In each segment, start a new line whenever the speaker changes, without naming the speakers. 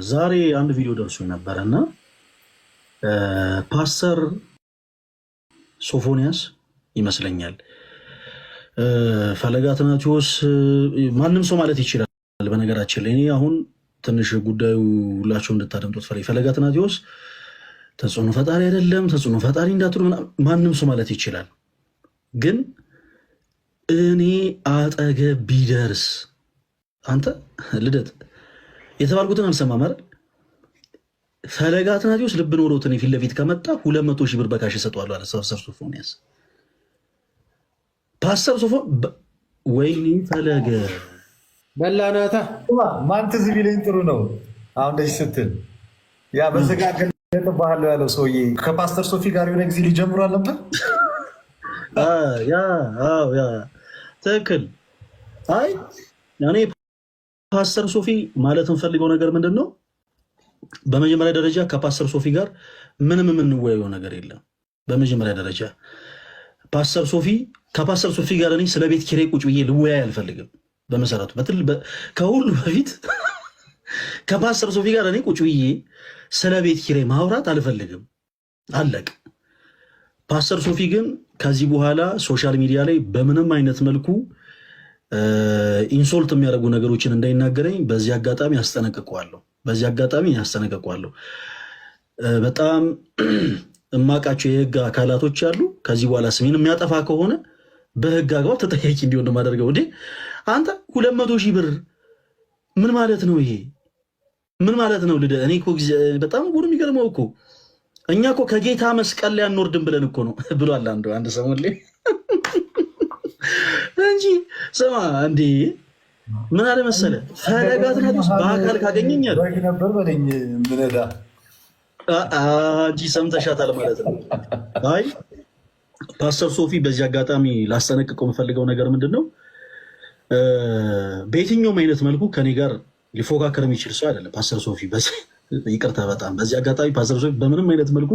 ዛሬ አንድ ቪዲዮ ደርሶ ነበረና ፓስተር ሶፎንያስ ይመስለኛል ፈለገ አትናቴዎስ ማንም ሰው ማለት ይችላል። በነገራችን ላይ እኔ አሁን ትንሽ ጉዳዩ ሁላችሁ እንድታደምጡት ፈለገ አትናቴዎስ ተጽዕኖ ፈጣሪ አይደለም፣ ተጽዕኖ ፈጣሪ እንዳትሉ ማንም ሰው ማለት ይችላል። ግን እኔ አጠገብ ቢደርስ አንተ ልደት የተባልኩትን አልሰማም አይደል? ፈለገ አትናቴዎስ ልብ ኖሮት እኔ ፊት ለፊት ከመጣ 200 ሺህ ብር በካሽ እሰጠዋለሁ አለ ፓስተር ሶፎንያስ። ፓስተር ሶፎን ወይኔ ፈለገ
በላናታ
ማን ትዝ ቢለኝ ጥሩ ነው። አሁን እንደዚህ ስትል ያ በስጋ ባህል ያለው ሰውዬ ከፓስተር ሶፊ ጋር የሆነ ጊዜ ሊጀምሩ አልነበር?
ያ ትክክል። አይ እኔ ፓስተር ሶፊ ማለት እንፈልገው ነገር ምንድን ነው? በመጀመሪያ ደረጃ ከፓስተር ሶፊ ጋር ምንም የምንወያየው ነገር የለም። በመጀመሪያ ደረጃ ከፓስተር ሶፊ ጋር እኔ ስለ ቤት ኪራይ ቁጭ ብዬ ልወያይ አልፈልግም። በመሰረቱ ከሁሉ በፊት ከፓስተር ሶፊ ጋር እኔ ቁጭ ብዬ ስለ ቤት ኪራይ ማውራት አልፈልግም። አለቅ። ፓስተር ሶፊ ግን ከዚህ በኋላ ሶሻል ሚዲያ ላይ በምንም አይነት መልኩ ኢንሶልት የሚያደርጉ ነገሮችን እንዳይናገረኝ በዚህ አጋጣሚ ያስጠነቅቀዋለሁ። በጣም እማቃቸው የህግ አካላቶች አሉ። ከዚህ በኋላ ስሜን የሚያጠፋ ከሆነ በህግ አግባብ ተጠያቂ እንዲሆን እንደማደርገው። እንዴ አንተ 200 ሺህ ብር ምን ማለት ነው? ይሄ ምን ማለት ነው? ልደ እኔ በጣም ጉድ የሚገርመው እኮ እኛ እኮ ከጌታ መስቀል ላይ አንወርድም ብለን እኮ ነው ብሏል አንድ ሰሞን ላይ እንጂ ስማ እንዴ ምን አለ መሰለ ፈለገ አትናቴዎስ በአካል ካገኘኛል
ነበር በለኝ ምነዳ
እንጂ ሰምተሻታል ማለት ነው። አይ ፓስተር ሶፊ በዚህ አጋጣሚ ላስጠነቅቀው የምፈልገው ነገር ምንድን ነው? በየትኛውም አይነት መልኩ ከኔ ጋር ሊፎካከር የሚችል ሰው አይደለም ፓስተር ሶፊ። ይቅርታ በጣም በዚህ አጋጣሚ ፓስተር ሶፊ በምንም አይነት መልኩ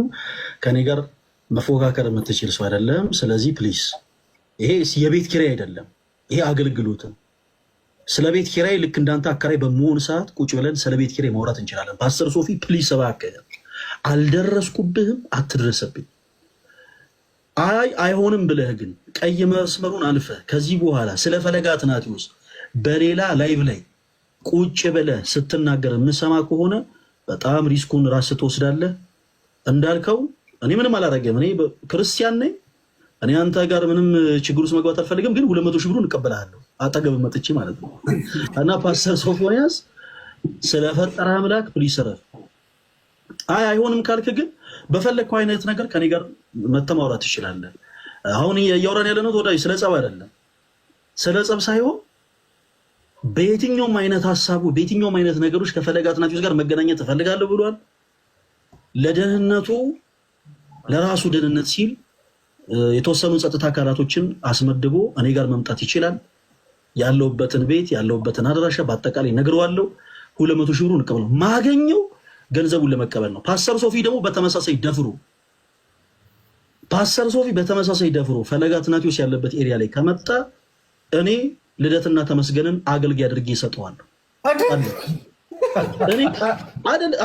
ከኔ ጋር መፎካከር የምትችል ሰው አይደለም። ስለዚህ ፕሊስ ይሄ የቤት ኪራይ አይደለም፣ ይሄ አገልግሎትም። ስለ ቤት ኪራይ ልክ እንዳንተ አከራይ በመሆን ሰዓት ቁጭ ብለን ስለ ቤት ኪራይ ማውራት እንችላለን። ፓስተር ሶፊ ፕሊስ እባክህ አልደረስኩብህም፣ አትድረሰብኝ። አይሆንም ብለህ ግን ቀይ መስመሩን አልፈህ ከዚህ በኋላ ስለ ፈለገ አትናቴዎስ በሌላ ላይቭ ላይ ቁጭ ብለህ ስትናገር የምሰማ ከሆነ በጣም ሪስኩን ራስህ ትወስዳለህ። እንዳልከው እኔ ምንም አላረገም፣ እኔ ክርስቲያን ነኝ። እኔ አንተ ጋር ምንም ችግር ውስጥ መግባት አልፈልግም፣ ግን 200 ሺህ ብሩን እቀበላለሁ አጠገብ መጥቼ ማለት ነው። እና ፓስተር ሶፎንያስ ስለፈጠረ አምላክ ፕሊስ ረፍ። አይሆንም ካልክ ግን በፈለግከው አይነት ነገር ከኔ ጋር መተማውራት ትችላለህ። አሁን እያወራን ያለነው ወዳጅ ስለ ጸብ አይደለም። ስለ ጸብ ሳይሆን በየትኛውም አይነት ሀሳቡ በየትኛውም አይነት ነገሮች ከፈለገ አትናቴዎስ ጋር መገናኘት እፈልጋለሁ ብሏል። ለደህንነቱ ለራሱ ደህንነት ሲል የተወሰኑ ጸጥታ አካላቶችን አስመድቦ እኔ ጋር መምጣት ይችላል። ያለውበትን ቤት ያለውበትን አድራሻ በአጠቃላይ ነግረዋለሁ። 200 ሺህ ብሩን እቀበለው ማገኘው ገንዘቡን ለመቀበል ነው። ፓስተር ሶፊ ደግሞ በተመሳሳይ ደፍሮ ፈለገ አትናቴዎስ ያለበት ኤሪያ ላይ ከመጣ እኔ ልደትና ተመስገንን አገልጋይ አድርጌ እሰጠዋለሁ። እኔ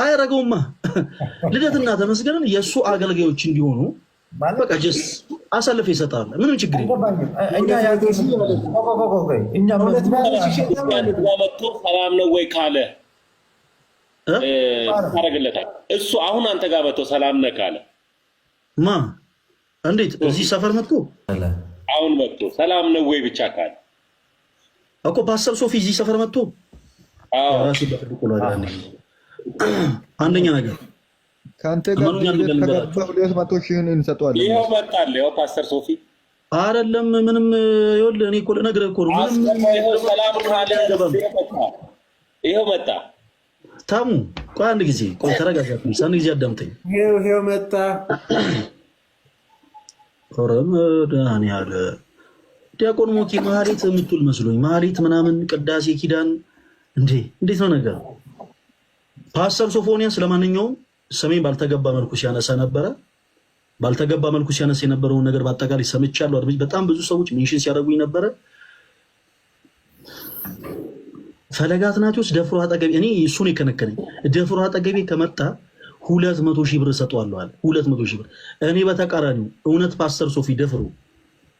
አያረገውማ ልደትና ተመስገንን የእሱ አገልጋዮች እንዲሆኑ በቃ ጀስ አሳልፈ ይሰጣል። ምንም ችግር
መጥቶ ሰላም ነው ወይ ካለ ታረግለታል። እሱ አሁን አንተ ጋር መጥቶ ሰላም ነህ ካለ
እንዴት እዚህ ሰፈር መጥቶ
አሁን መጥቶ ሰላም ነው ወይ ብቻ ካለ
እኮ ፓስተር ሶፊ እዚህ ሰፈር መጥቶ አንደኛ ነገር
ከአንተ ጋር 200 ሺህን እንሰጠዋለን።
ይኸው መጣል። ይኸው ፓስተር ሶፊ
አይደለም ምንም ይኸውልህ፣ እኔ እኮ ልነግርህ እኮ ነው።
ሰላም ካለ ይኸው መጣ።
ታሙ ቆይ አንድ ጊዜ ቆይ ተረጋጋ። አንድ ጊዜ አዳምጠኝ።
ይኸው መጣ።
ዳኒ ያለ ዲያቆን ሞኪ ማህሌት የምትውል መስሎኝ ማህሌት ምናምን ቅዳሴ ኪዳን እንዴት ነው ነገር? ፓስተር ሶፎንያስ ለማንኛውም ሰሜን ባልተገባ መልኩ ሲያነሳ ነበረ። ባልተገባ መልኩ ሲያነሳ የነበረውን ነገር በአጠቃላይ ሰምቻለሁ። በጣም ብዙ ሰዎች ሜንሽን ሲያደርጉኝ ነበረ። ፈለገ አትናቴዎስ ደፍሮ አጠገቤ እኔ እሱን የከነከነኝ ደፍሮ አጠገቤ ከመጣ 200,000 ብር እሰጠዋለሁ አለ። 200,000 ብር። እኔ በተቃራኒው እውነት ፓስተር ሶፊ ደፍሮ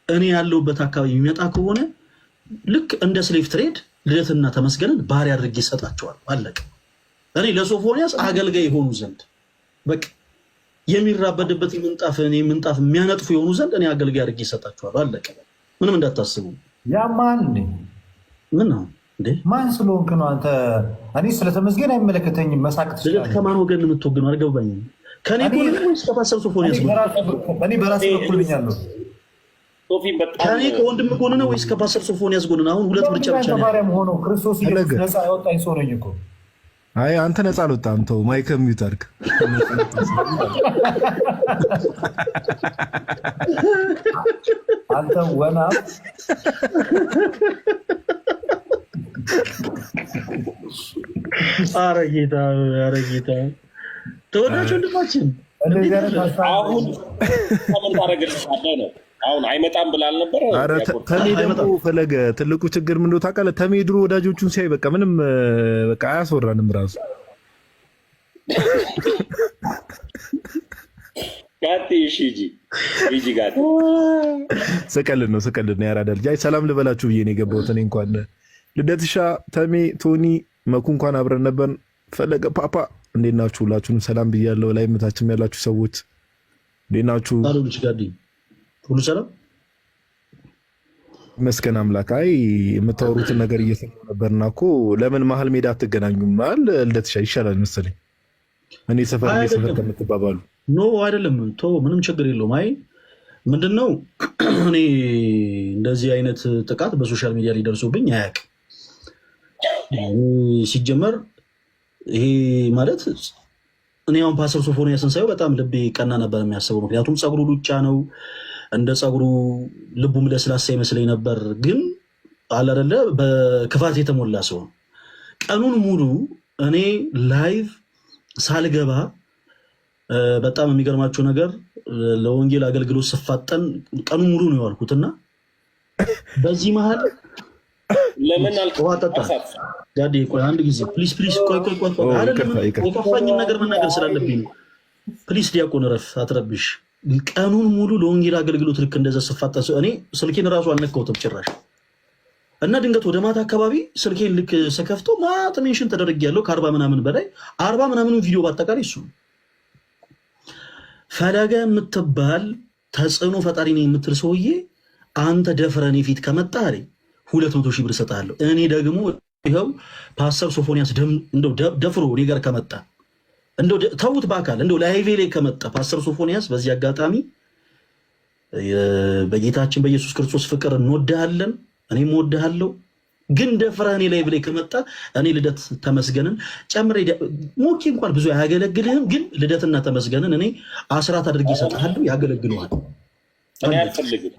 እኔ ያለሁበት አካባቢ የሚመጣ ከሆነ ልክ እንደ ስሌቭ ትሬድ ልደትና ተመስገንን ባሪያ አድርጌ ይሰጣቸዋል። አለቀ። እኔ ለሶፎንያስ አገልጋይ የሆኑ ዘንድ በቃ የሚራበድበት ምንጣፍ የሚያነጥፉ የሆኑ ዘንድ እኔ አገልጋይ አድርጌ ይሰጣቸዋል። አለቀ። ምንም እንዳታስቡ።
ያማን
ምን ነው እንዴ?
ማን ስለሆንክ ነው አንተ? እኔ ስለተመስገን አይመለከተኝም። መሳቅ
ልደት ከማን ወገን የምትወግነው አልገባኝም። ከኔ ጎን ወይስ ከፓስተር ሶፎንያስ ጎን?
እኔ በራሴ በኩል ብኛለሁ።
ከኔ
ከወንድም ጎን ነው ወይስ ከፓስተር ሶፎንያስ ጎን ነው? አሁን ሁለት ምርጫ ብቻ ነው።
ባሪያም ሆኖ ክርስቶስ ኢየሱስ ነፃ ያወጣኝ ሰው ነኝ እኮ።
አይ አንተ ነፃ አልወጣም። ተው ማይክም ሚውት አድርግ።
አንተ ወና
ኧረ ጌታ ተወዳጅ ወንድማችን
አሁን ኮመንት አደረገልሻለሁ ነው። አሁን አይመጣም ብላል ነበር።
ኧረ ተሜ ደግሞ ፈለገ ትልቁ ችግር ምን እንደው ታውቃለህ? ተሜ ድሮ ወዳጆቹን ሲያይ በቃ ምንም በቃ አያስወራንም ራሱ
ጋቲ ሂጂ ጋቲ
ስቀልድ ነው ያራዳ ልጅ። አይ ሰላም ልበላችሁ ብዬ ነው የገባሁት። እኔ እንኳን ልደትሻ፣ ተሜ፣ ቶኒ፣ መኩ እንኳን አብረን ነበር። ፈለገ ፓፓ እንዴት ናችሁ? ሁላችሁንም ሰላም ብያለሁ። ላይ ምታችም ያላችሁ ሰዎች እንዴት ናችሁ?
ሁሉ ሰላም
መስከን አምላክ። አይ የምታወሩትን ነገር እየሰማሁ ነበርና እኮ ለምን መሀል ሜዳ አትገናኙም? ልደትሻ ይሻላል መሰለኝ እኔ ሰፈር ከምትባባሉ።
ኖ አይደለም፣ ምንም ችግር የለውም። አይ ምንድነው እኔ እንደዚህ አይነት ጥቃት በሶሻል ሚዲያ ሊደርሱብኝ አያውቅም። ሲጀመር ይሄ ማለት እኔ አሁን ፓስተር ሶፎንያስን ሳየው በጣም ልቤ ቀና ነበር የሚያስበው። ምክንያቱም ፀጉሩ ሉጫ ነው፣ እንደ ፀጉሩ ልቡም ለስላሳ ይመስለኝ ነበር። ግን አለ አይደለ በክፋት የተሞላ ሰው ነው። ቀኑን ሙሉ እኔ ላይቭ ሳልገባ በጣም የሚገርማቸው ነገር ለወንጌል አገልግሎት ስፋጠን ቀኑን ሙሉ ነው የዋልኩትና በዚህ መሀል
ለምን
አልጠጣ ጋዴ ቆይ አንድ ጊዜ ፕሊስ ቆይ አይደለም የከፋኝን ነገር መናገር ስላለብኝ ነው። ፕሊስ ዲያቆን ረፍ አትረብሽ። ቀኑን ሙሉ ለወንጌል አገልግሎት ልክ እንደዛ ስፋጠን እኔ ስልኬን ራሱ አልነካሁትም ጭራሽ። እና ድንገት ወደ ማታ አካባቢ ስልኬን ልክ ስከፍተው ማት ሜንሽን ተደርጌያለሁ ከ40 ምናምን በላይ 40 ምናምን ቪዲዮ በአጠቃላይ እሱ ፈለገ የምትባል ተጽዕኖ ፈጣሪ ነኝ የምትል ሰውዬ አንተ ደፍረህ እኔ ፊት ከመጣ አለኝ 200,000 ብር እሰጥሃለሁ። እኔ ደግሞ ይኸው ፓስተር ሶፎንያስ እንደው ደፍሮ እኔ ጋር ከመጣ እንደው ተውት በአካል እንደው ላይቬ ላይ ከመጣ ፓስተር ሶፎንያስ በዚህ አጋጣሚ በጌታችን በኢየሱስ ክርስቶስ ፍቅር እንወድሃለን፣ እኔም እወድሃለሁ። ግን ደፍረህ እኔ ላይቭ ላይ ከመጣ እኔ ልደት ተመስገንን ጨምሬ ሞኬ እንኳን ብዙ አያገለግልህም፣ ግን ልደትና ተመስገንን እኔ አስራት አድርጌ እሰጥሃለሁ፣ ያገለግሉሃል።
እኔ አልፈልግም።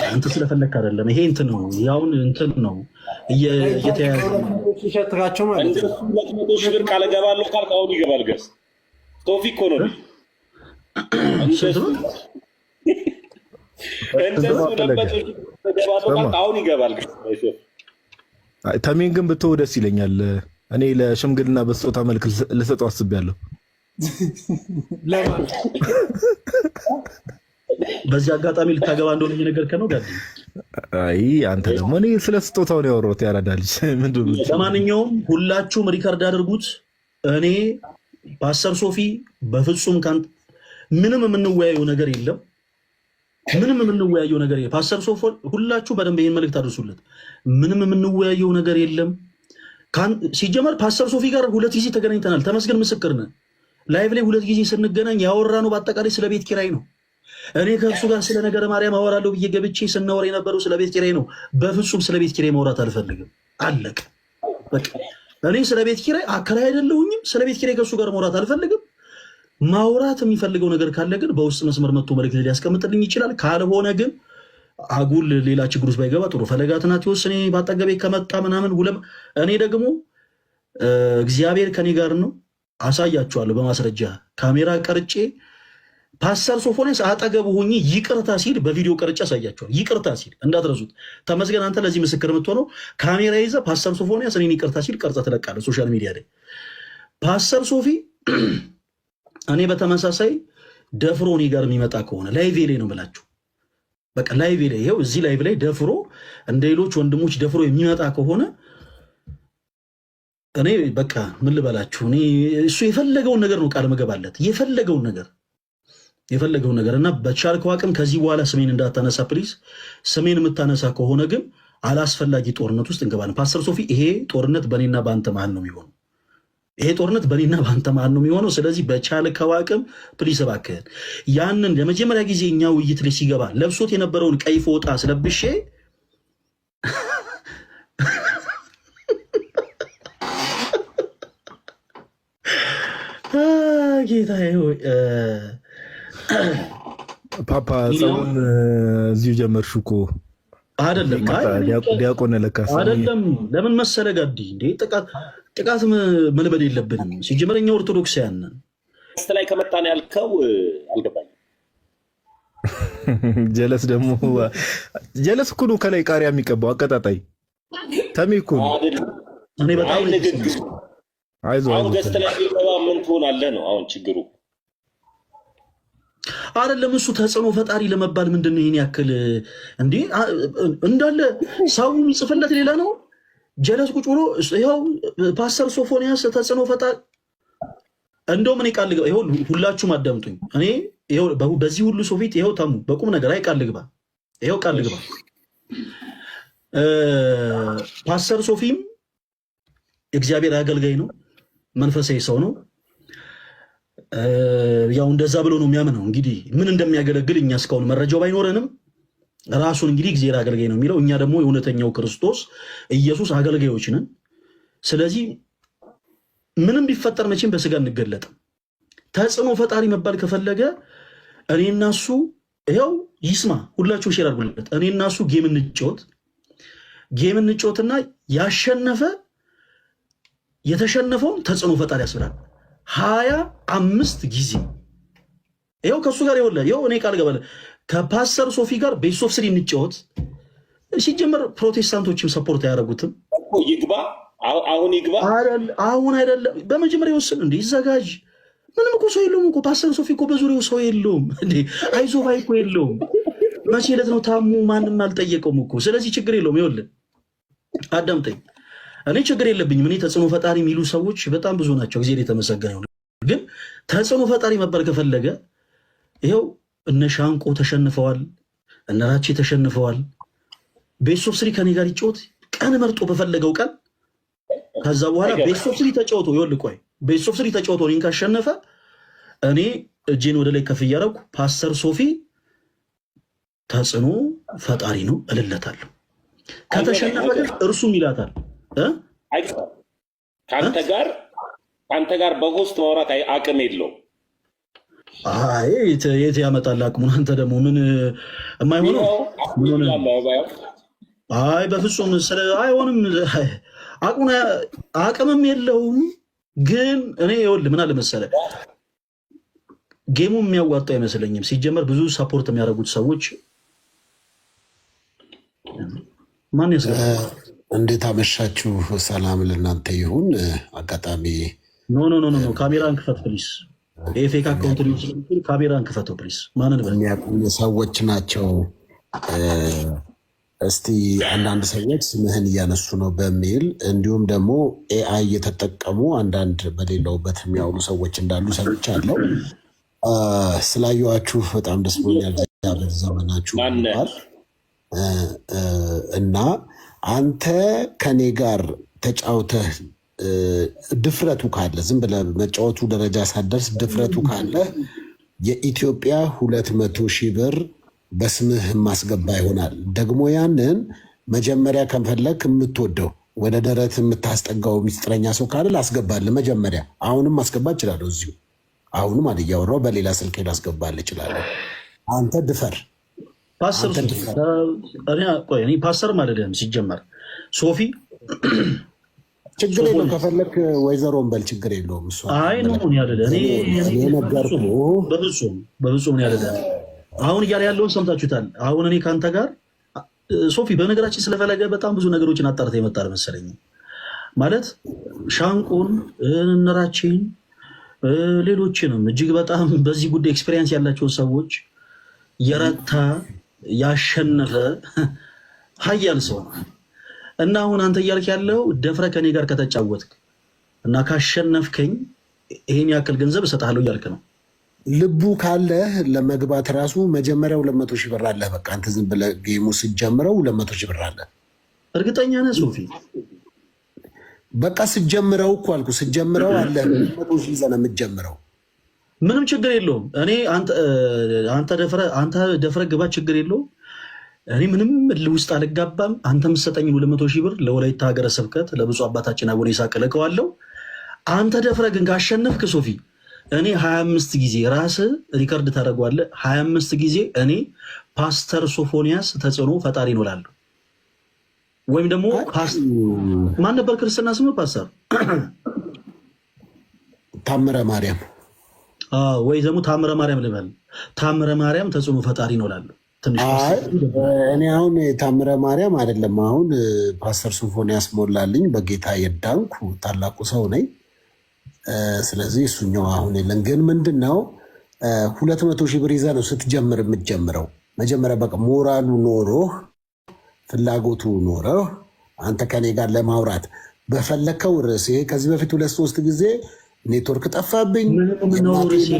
አንተ ስለፈለክ አይደለም። ይሄ እንትን ነው ያውን እንትን ነው እየተያዘ
ይሸጥራቸው ማለት ነው።
200,000 ብር ቃል እገባለሁ ካልክ አሁን ይገባል። ገስ ቶፊክ እኮ ነው አሁን ይገባል።
ተሜን ግን ብትወው ደስ ይለኛል። እኔ ለሽምግልና በስጦታ መልክ ልሰጠው አስቤያለሁ።
በዚህ አጋጣሚ ልታገባ እንደሆነ እየነገርከን ነው ጋር።
አይ አንተ ደግሞ እኔ ስለ ስጦታው ነው ያወራሁት። ያራዳ ልጅ ምንድን ነው?
ለማንኛውም ሁላችሁም ሪካርድ አድርጉት። እኔ ፓስተር ሶፊ በፍጹም ምንም የምንወያየው ነገር የለም። ምንም የምንወያየው ነገር የለም። ፓስተር ሶፎ ሁላችሁ በደንብ ይሄን መልእክት አድርሱለት። ምንም የምንወያየው ነገር የለም። ሲጀመር ፓስተር ሶፊ ጋር 2 ጊዜ ተገናኝተናል። ተመስገን ምስክር ነን። ላይቭ ላይ 2 ጊዜ ስንገናኝ ያወራነው በአጠቃላይ ስለ ቤት ኪራይ ነው። እኔ ከእሱ ጋር ስለ ነገረ ማርያም አወራለሁ ብዬ ገብቼ ስናወራ የነበረው ስለ ቤት ኪራይ ነው። በፍጹም ስለ ቤት ኪራይ ማውራት አልፈልግም። አለቀ በቃ። እኔ ስለ ቤት ኪራይ አከራይ አይደለሁኝም። ስለ ቤት ኪራይ ከእሱ ጋር ማውራት አልፈልግም። ማውራት የሚፈልገው ነገር ካለ ግን በውስጥ መስመር መጥቶ መልእክት ሊያስቀምጥልኝ ይችላል። ካልሆነ ግን አጉል ሌላ ችግር ውስጥ ባይገባ ጥሩ። ፈለገ አትናቴዎስ እኔ ባጠገቤ ከመጣ ምናምን እኔ ደግሞ እግዚአብሔር ከኔ ጋር ነው። አሳያችኋለሁ በማስረጃ ካሜራ ቀርጬ ፓስተር ሶፎንያስ አጠገቡ ሆኜ ይቅርታ ሲል በቪዲዮ ቀርጬ አሳያቸዋል። ይቅርታ ሲል እንዳትረሱት። ተመስገን አንተ ለዚህ ምስክር የምትሆነው ካሜራ ይዘህ ፓስተር ሶፎንያስ እኔን ይቅርታ ሲል ቀርጸህ ትለቃለህ ሶሻል ሚዲያ ላይ። ፓስተር ሶፊ እኔ በተመሳሳይ ደፍሮ እኔ ጋር የሚመጣ ከሆነ ላይቬ ላይ ነው ብላችሁ በቃ ላይቬ ላይ ይኸው እዚህ ላይቭ ላይ ደፍሮ እንደ ሌሎች ወንድሞች ደፍሮ የሚመጣ ከሆነ እኔ በቃ ምን ልበላችሁ፣ እኔ እሱ የፈለገውን ነገር ነው ቃል መገባለት የፈለገውን ነገር እና በቻልከው አቅም ከዚህ በኋላ ስሜን እንዳታነሳ ፕሊዝ። ስሜን የምታነሳ ከሆነ ግን አላስፈላጊ ጦርነት ውስጥ እንገባለን። ፓስተር ሶፊ ይሄ ጦርነት በእኔና በአንተ መሀል ነው የሚሆነው። ስለዚህ በቻልከው አቅም ፕሊዝ እባክህን ያንን ለመጀመሪያ ጊዜ እኛ ውይይት ላይ ሲገባ ለብሶት የነበረውን ቀይ ፎጣ ስለብሼ ጌታዬ ሆይ
ፓፓ ጸቡን እዚሁ ጀመርሽው እኮ
አይደለም?
ዲያቆን ለካስ
አይደለም። ለምን መሰለ ጋዲ እንዴ ጥቃት መልበድ የለብንም። ሲጀመር እኛ ኦርቶዶክሳውያን ነን።
ላይ ከመጣን ያልከው አልገባኝም።
ጀለስ እኮ ነው ከላይ ቃሪያ የሚቀባው አቀጣጣይ ተሜ እኮ ነው።
እኔ በጣም
ንግግር አሁን ገስት ላይ ቢገባ ምን ትሆናለህ ነው አሁን ችግሩ።
አይደለም እሱ ተጽዕኖ ፈጣሪ ለመባል ምንድን ነው ይሄን ያክል እንዴ? እንዳለ ሰው የሚጽፍለት ሌላ ነው። ጀለስ ቁጭ ብሎ ይኸው ፓስተር ሶፎንያስ ተጽዕኖ ፈጣሪ እንደውም እኔ ቃል ልግባ። ይኸው ሁላችሁም አዳምጡኝ። እኔ ይኸው በዚህ ሁሉ ሰው ፊት ይኸው ታሙ በቁም ነገር አይ ቃል ልግባ። ይኸው ቃል ልግባ። ፓስተር ሶፊም እግዚአብሔር አገልጋይ ነው፣ መንፈሳዊ ሰው ነው። ያው እንደዛ ብሎ ነው የሚያምነው። እንግዲህ ምን እንደሚያገለግል እኛ እስካሁን መረጃው ባይኖረንም ራሱን እንግዲህ እግዚአብሔር አገልጋይ ነው የሚለው። እኛ ደግሞ የእውነተኛው ክርስቶስ ኢየሱስ አገልጋዮች ነን። ስለዚህ ምንም ቢፈጠር መቼም በስጋ እንገለጥም። ተጽዕኖ ፈጣሪ መባል ከፈለገ እኔና እሱ ይኸው ይስማ፣ ሁላችሁ ሼር አድርጉለት። እኔና እሱ ጌም እንጫወትና ያሸነፈ የተሸነፈውን ተጽዕኖ ፈጣሪ ያስብላል 25 ጊዜ። ይኸው ከእሱ ጋር ይኸው እኔ ቃል ገባለ ከፓስተር ሶፊ ጋር ቤት ኦፍ ስሪ እንጫወት። ሲጀመር ፕሮቴስታንቶችም ሰፖርት አያደርጉትም።
ይግባ አሁን ይግባ
አሁን አይደለም በመጀመሪያ ይወስን እንዴ ይዘጋጅ። ምንም እኮ ሰው የለውም እኮ ፓስተር ሶፊ እኮ በዙሪያው ሰው የለውም እንዴ አይዞህ ባይ እኮ የለውም። መቼ ዕለት ነው ታሙ? ማንም አልጠየቀውም እኮ። ስለዚህ ችግር የለውም። ይኸውልህ አዳምጠኝ። እኔ ችግር የለብኝም። እኔ ተጽዕኖ ፈጣሪ የሚሉ ሰዎች በጣም ብዙ ናቸው። ጊዜ የተመሰገነ ነው። ግን ተጽዕኖ ፈጣሪ መባል ከፈለገ ይኸው እነ ሻንቆ ተሸንፈዋል፣ እነ ራቼ ተሸንፈዋል። ቤት ኦፍ ስሪ ከኔ ጋር ይጫወት ቀን መርጦ በፈለገው ቀን። ከዛ በኋላ ቤት ኦፍ ስሪ ተጫውቶ ይኸውልህ ቆይ ቤት ኦፍ ስሪ ተጫውቶ እኔን ካሸነፈ እኔ እጄን ወደ ላይ ከፍ እያደረኩ ፓስተር ሶፊ ተጽዕኖ ፈጣሪ ነው እልለታለሁ። ከተሸነፈ ግን እርሱም ይላታል
ከአንተ ጋር በሆስት ማውራት አቅም የለውም።
የት ያመጣል አቅሙን? አንተ ደግሞ ምን የማይሆነው አይ በፍጹም አይሆንም። አቅምም የለውም። ግን እኔ ይኸውልህ ምን አለ መሰለህ ጌሙ የሚያዋጣው አይመስለኝም። ሲጀመር ብዙ ሰፖርት የሚያደርጉት ሰዎች ማን ያስገባ።
እንዴት አመሻችሁ? ሰላም ለእናንተ ይሁን። አጋጣሚ
ኖ ካሜራን ክፈት ፕሊስ። የፌክ አካውንት ካሜራን ክፈተው ፕሊስ። ማንን
የሚያውቁኝ ሰዎች ናቸው። እስቲ አንዳንድ ሰዎች ስምህን እያነሱ ነው በሚል እንዲሁም ደግሞ ኤአይ እየተጠቀሙ አንዳንድ በሌለውበት የሚያውሉ ሰዎች እንዳሉ ሰምቻለሁ። ስላየኋችሁ በጣም ደስ ብሎኛል። ዘመናችሁ እና አንተ ከኔ ጋር ተጫውተህ ድፍረቱ ካለ ዝም ብለህ መጫወቱ ደረጃ ሳደርስ ድፍረቱ ካለ የኢትዮጵያ 200,000 ብር በስምህ ማስገባ ይሆናል። ደግሞ ያንን መጀመሪያ ከፈለክ የምትወደው ወደ ደረት የምታስጠጋው ሚስጥረኛ ሰው ካለ ላስገባልህ። መጀመሪያ አሁንም ማስገባት እችላለሁ። እዚሁ አሁንም እያወራሁ በሌላ ስልክ ላስገባልህ እችላለሁ። አንተ ድፈር።
ፓስተር ማለት ሲጀመር ሶፊ
ችግር የለውም። ከፈለክ ወይዘሮ እንበል ችግር የለውም። እሷ
አይ ነው ምን ያደለ እኔ
ነገርኩህ።
በብዙም ያደለ አሁን እያለ ያለውን ሰምታችሁታል። አሁን እኔ ከአንተ ጋር ሶፊ በነገራችን ስለፈለገ በጣም ብዙ ነገሮችን አጣርተ ይመጣል መሰለኝ። ማለት ሻንቆን እነራችን ሌሎችንም እጅግ በጣም በዚህ ጉዳይ ኤክስፔሪየንስ ያላቸው ሰዎች የረታ ያሸነፈ ሀያል ሰው እና አሁን አንተ እያልክ ያለው ደፍረ ከኔ ጋር ከተጫወትክ እና ካሸነፍከኝ ይሄን ያክል ገንዘብ እሰጥሃለሁ እያልክ ነው።
ልቡ ካለህ ለመግባት ራሱ መጀመሪያው 200 ሺህ ብር አለህ። በቃ አንተ ዝም ብለህ ጌሙ ስትጀምረው 200 ሺህ ብር አለህ።
እርግጠኛ ነህ ሶፊ?
በቃ ስትጀምረው እኮ አልኩህ፣ ስትጀምረው አለህ 200 ሺህ ይዘህ ነው የምትጀምረው።
ምንም ችግር የለውም። እኔ አንተ ደፍረ ግባ፣ ችግር የለውም። እኔ ምንም ውስጥ አልጋባም። አንተ የምትሰጠኝ 200 ሺህ ብር ለወላይታ ሀገረ ስብከት ለብፁዕ አባታችን አቡነ ይስሐቅ እልከዋለሁ። አንተ ደፍረ ግን ካሸነፍክ ሶፊ እኔ 25 ጊዜ ራስህ ሪከርድ ታደርገዋለህ። 25 ጊዜ እኔ ፓስተር ሶፎንያስ ተጽዕኖ ፈጣሪ ነው እላለሁ። ወይም ደግሞ ማን ነበር ክርስትና ስሙ? ፓስተር
ታምረ ማርያም
ወይ ደግሞ ታምረ ማርያም ልበል። ታምረ ማርያም ተጽዕኖ ፈጣሪ ነው እላለሁ።
እኔ አሁን ታምረ ማርያም አይደለም፣ አሁን ፓስተር ሶፎንያስ ሞላልኝ በጌታ የዳንኩ ታላቁ ሰው ነኝ። ስለዚህ እሱኛው አሁን የለን። ግን ምንድን ነው 200 ሺህ ብር ይዘህ ነው ስትጀምር የምትጀምረው። መጀመሪያ በቃ ሞራሉ ኖሮህ ፍላጎቱ ኖረህ አንተ ከኔ ጋር ለማውራት በፈለከው ርዕስ ከዚህ በፊት 2-3 ጊዜ ኔትወርክ ጠፋብኝ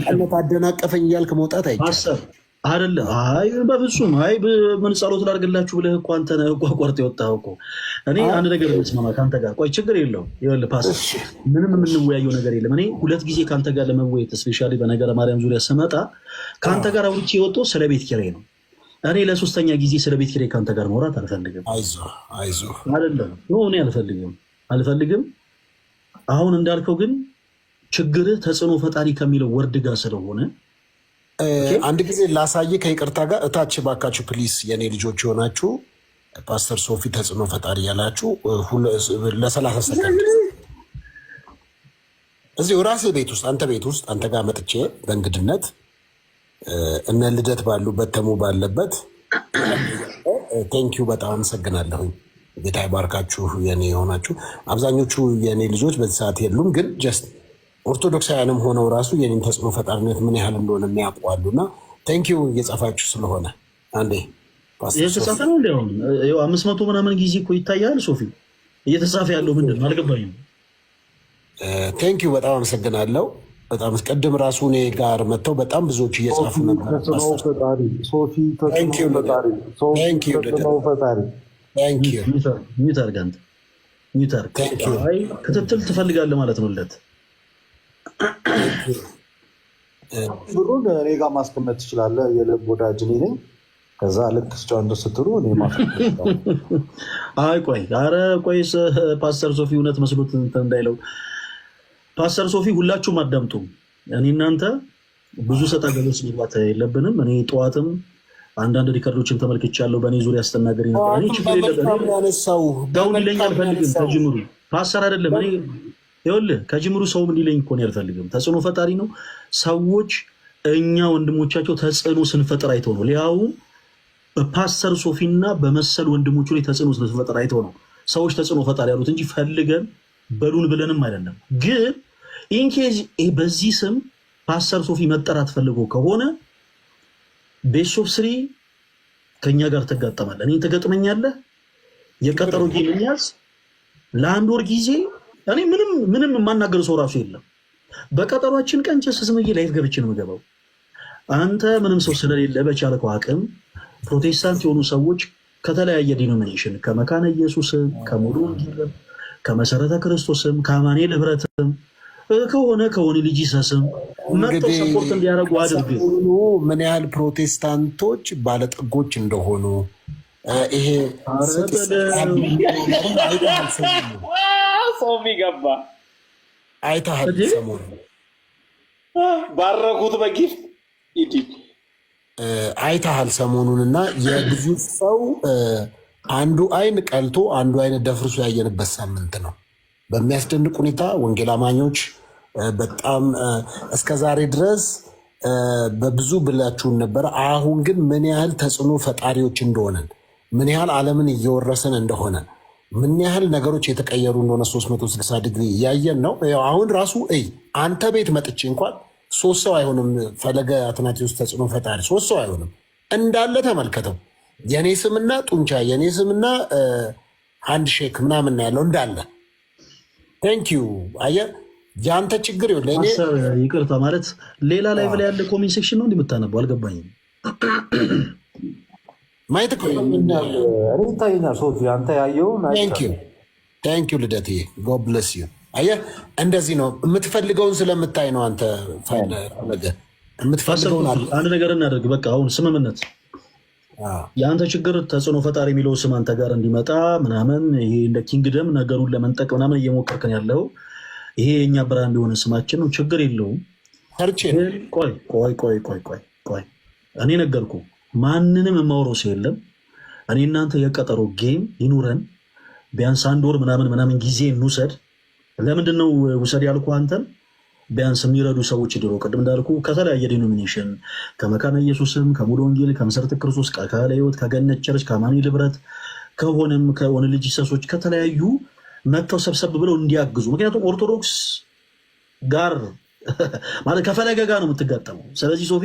ቀነት አደናቀፈኝ እያልክ መውጣት አይቻልም።
አይደለም አይ በፍጹም አይ ምን ጸሎት ላድርግላችሁ ብለህ እኮ አንተ ነህ እኮ ቆርጥ የወጣኸው እኮ። እኔ አንድ ነገር ልስማማ ከአንተ ጋር ቆይ፣ ችግር የለውም። ይኸውልህ ፓስተር ምንም የምንወያየው ነገር የለም። እኔ 2 ጊዜ ከአንተ ጋር ለመወያየት ስፔሻሊ በነገረ ማርያም ዙሪያ ስመጣ ከአንተ ጋር አውርቼ የወጣው ስለ ቤት ኪራይ ነው። እኔ ለ3ኛ ጊዜ ስለ ቤት ኪራይ ከአንተ ጋር ማውራት አልፈልግም።
አይዞህ
አይደለም እኔ አልፈልግም። አሁን እንዳልከው ግን ችግርህ ተጽዕኖ ፈጣሪ ከሚለው ወርድ ጋር ስለሆነ
አንድ ጊዜ ላሳየ ከይቅርታ ጋር እታች ባካችሁ ፕሊስ፣ የኔ ልጆች የሆናችሁ ፓስተር ሶፊ ተጽዕኖ ፈጣሪ ያላችሁ ለ30 ሰከንድ እዚሁ ራስህ ቤት ውስጥ አንተ ቤት ውስጥ አንተ ጋር መጥቼ በእንግድነት እነ ልደት ባሉበት ተሙ ባለበት ቴንኪዩ በጣም አመሰግናለሁኝ። ጌታ ይባርካችሁ የኔ የሆናችሁ። አብዛኞቹ የኔ ልጆች በዚህ ሰዓት የሉም፣ ግን ጀስት ኦርቶዶክሳውያንም ሆነው ራሱ የኔን ተጽዕኖ ፈጣሪነት ምን ያህል እንደሆነ የሚያውቋሉ እና ቴንኪዩ እየጻፋችሁ ስለሆነ አንዴ
እየተጻፈ ነው። እንዲያውም 500 ምናምን ጊዜ እኮ ይታያል። ሶፊ እየተጻፈ ያለው ምንድን ነው አልገባኝም።
ቴንኪዩ በጣም አመሰግናለሁ። በጣም ቅድም ራሱ እኔ ጋር መጥተው በጣም ብዙዎች እየጻፉ ነበር።
ክትትል ትፈልጋለህ ማለት ነው ለት
ብሩን እኔ ጋር ማስቀመጥ ትችላለህ። የልብ ወዳጅ እኔ ነኝ። ከዛ ልክ ስጫወት ስትሉ እኔ
አይ ቆይ ኧረ ቆይ ፓስተር ሶፊ እውነት መስሎት እንዳይለው። ፓስተር ሶፊ ሁላችሁም አዳምጡ። እኔ እናንተ ብዙ ሰጣ ገበስ መግባት የለብንም። እኔ ጠዋትም አንዳንድ ሪከርዶችን ተመልክቻለሁ። በእኔ ዙሪያ ያስተናገር ነበር። እኔ ችግር የለብንም። ዳውን ይለኝ አልፈልግም። ከጅምሩ ፓስተር አይደለም እኔ ይኸውልህ ከጅምሩ ሰውም እንዲለኝ እኮ ነው አልፈልግም። ተጽዕኖ ፈጣሪ ነው። ሰዎች እኛ ወንድሞቻቸው ተጽዕኖ ስንፈጥር አይተው ነው። ሊያው በፓስተር ሶፊና በመሰል ወንድሞቹ ላይ ተጽዕኖ ስንፈጥር አይተው ነው ሰዎች ተጽዕኖ ፈጣሪ ያሉት እንጂ ፈልገን በሉን ብለንም አይደለም። ግን ኢንኬዝ በዚህ ስም ፓስተር ሶፊ መጠራት ፈልጎ ከሆነ ቤሶፍ ስሪ ከኛ ጋር ትጋጠማለህ። እኔ ትገጥመኛለህ። የቀጠሮ ጌም እንያዝ ለ1 ወር ጊዜ። እኔ ምንም የማናገር ሰው ራሱ የለም። በቀጠሯችን ቀን ቸስ ስምዬ ላይፍ ገብቼ ነው የምገባው። አንተ ምንም ሰው ስለሌለ በቻልከው አቅም ፕሮቴስታንት የሆኑ ሰዎች ከተለያየ ዲኖሚኔሽን ከመካነ ኢየሱስም ከሙሉ ወንጌልም ከመሰረተ ክርስቶስም ከአማኑኤል ህብረትም ከሆነ ልጅ ሰስም መጥቶ ሰፖርት እንዲያደርጉ አድርግ።
ምን ያህል ፕሮቴስታንቶች ባለጠጎች እንደሆኑ ይሄ
ሶፊ ገባ
አይተሃል። ሰሞኑን
ባረኩት በጊፍት
አይተሃል ሰሞኑንና የብዙ ሰው አንዱ አይን ቀልቶ አንዱ አይን ደፍርሶ ያየንበት ሳምንት ነው። በሚያስደንቅ ሁኔታ ወንጌል አማኞች በጣም እስከ ዛሬ ድረስ በብዙ ብላችሁን ነበረ። አሁን ግን ምን ያህል ተጽዕኖ ፈጣሪዎች እንደሆነን፣ ምን ያህል ዓለምን እየወረስን እንደሆነ፣ ምን ያህል ነገሮች የተቀየሩ እንደሆነ 360 ዲግሪ እያየን ነው። አሁን ራሱ አንተ ቤት መጥቼ እንኳን 3 ሰው አይሆንም። ፈለገ አትናቴዎስ ተጽዕኖ ፈጣሪ 3 ሰው አይሆንም እንዳለ ተመልከተው። የኔ ስምና ጡንቻ፣ የኔ ስምና አንድ ሼክ ምናምን ያለው እንዳለ ቴንኪዩ። አየህ የአንተ ችግር
ይቅርታ ማለት ሌላ ላይ ብላ ያለ ኮሜንት ሴክሽን ነው እንደምታነበው አልገባኝም።
ማየት
ይታየኛል። ሶፊ አንተ ያየውን
ቴንኪዩ ልደትዬ፣ ጎድ ብለስ ዩ። አየህ እንደዚህ ነው የምትፈልገውን ስለምታይ ነው አንተ ፈለገ የምትፈልገውን
አንድ ነገር እናደርግ። በቃ አሁን ስምምነት የአንተ ችግር ተጽዕኖ ፈጣሪ የሚለው ስም አንተ ጋር እንዲመጣ ምናምን ይሄ እንደ ኪንግደም ነገሩን ለመንጠቅ ምናምን እየሞከርክን ያለው ይሄ የኛ ብራንድ የሆነ ስማችን ነው። ችግር የለውም። ቆይ እኔ ነገርኩ። ማንንም የማውረው ሰው የለም። እኔ እናንተ የቀጠሮ ጌም ይኑረን። ቢያንስ 1 ወር ምናምን ጊዜ እንውሰድ። ለምንድን ነው ውሰድ ያልኩ አንተን? ቢያንስ የሚረዱ ሰዎች ድሮ ቅድም እንዳልኩ ከተለያየ ዲኖሚኔሽን ከመካነ ኢየሱስም፣ ከሙሉ ወንጌል፣ ከመሰረተ ክርስቶስ፣ ከካለ ሕይወት፣ ከገነት ቸርች፣ ከአማኒ ልብረት ከሆነም ከሆነ ልጅ ሰሶች ከተለያዩ መጥተው ሰብሰብ ብለው እንዲያግዙ። ምክንያቱም ኦርቶዶክስ ጋር ማለት ከፈለገ ጋር ነው የምትጋጠመው። ስለዚህ ሶፊ